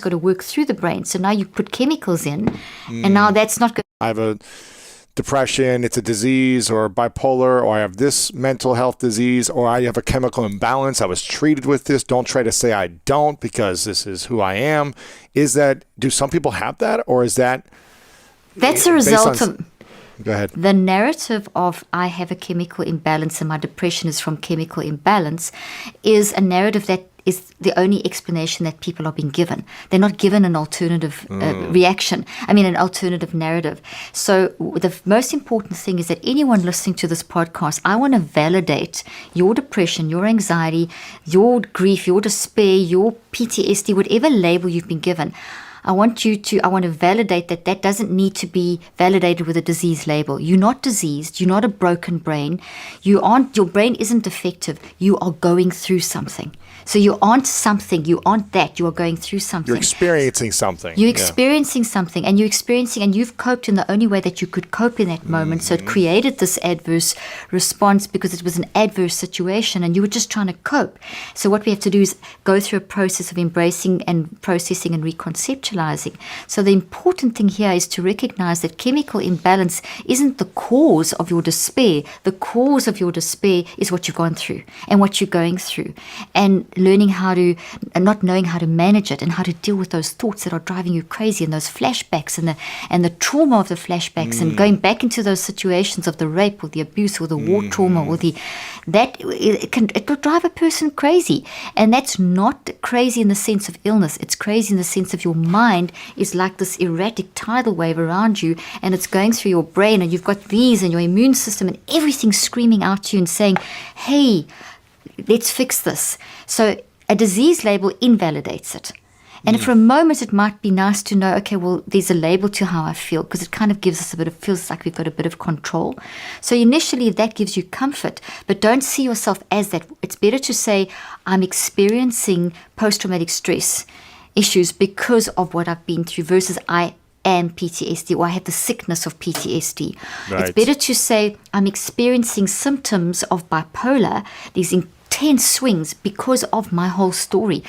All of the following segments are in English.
got to work through the brain. So now you put chemicals in, and now that's not good. I have a depression, it's a disease, or bipolar, or I have this mental health disease, or I have a chemical imbalance. I was treated with this. Don't try to say I don't, because this is who I am. Do some people have that, or is that... That's a result of... Go ahead. The narrative of I have a chemical imbalance and my depression is from chemical imbalance is a narrative that is the only explanation that people are being given. They're not given an alternative an alternative narrative. So the most important thing is that anyone listening to this podcast, I want to validate your depression, your anxiety, your grief, your despair, your PTSD, whatever label you've been given. I want to validate that doesn't need to be validated with a disease label. You're not diseased. You're not a broken brain. Your brain isn't defective. You are going through something. So you aren't something. You aren't that. You are going through something. You're experiencing something. You're experiencing something, and you've coped in the only way that you could cope in that moment. So it created this adverse response because it was an adverse situation, and you were just trying to cope. So what we have to do is go through a process of embracing and processing and reconceptualizing. So the important thing here is to recognize that chemical imbalance isn't the cause of your despair. The cause of your despair is what you've gone through and what you're going through, and not knowing how to manage it and how to deal with those thoughts that are driving you crazy, and those flashbacks and the trauma of the flashbacks, and going back into those situations of the rape or the abuse or the war trauma or it will drive a person crazy. And that's not crazy in the sense of illness. It's crazy in the sense of your mind is like this erratic tidal wave around you, and it's going through your brain, and you've got these and your immune system and everything screaming out to you and saying, hey, let's fix this. So a disease label invalidates it. And for a moment, it might be nice to know, okay, well, there's a label to how I feel, because it kind of gives us feels like we've got a bit of control. So initially, that gives you comfort, but don't see yourself as that. It's better to say, I'm experiencing post-traumatic stress issues because of what I've been through, versus I am PTSD, or I have the sickness of PTSD. Right. It's better to say, I'm experiencing symptoms of bipolar, these intense swings because of my whole story,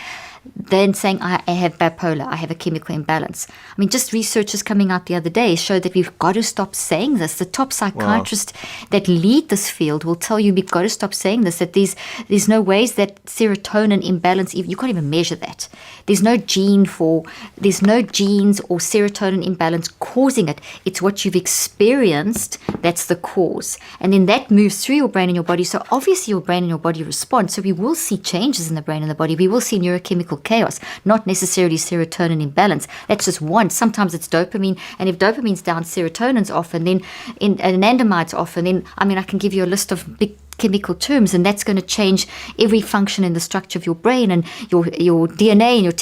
than saying I have bipolar, I have a chemical imbalance. I mean, just researchers coming out the other day showed that we've got to stop saying this. The top psychiatrists that lead this field will tell you we've got to stop saying this, that there's no ways that serotonin imbalance, you can't even measure that. There's no genes or serotonin imbalance causing it. It's what you've experienced that's the cause. And then that moves through your brain and your body. So obviously your brain and your body respond. So we will see changes in the brain and the body. We will see neurochemical chaos, not necessarily serotonin imbalance. That's just one. Sometimes it's dopamine, and if dopamine's down, serotonin's off, and then anandamide's off, and then, I can give you a list of big chemical terms, and that's going to change every function in the structure of your brain and your DNA and your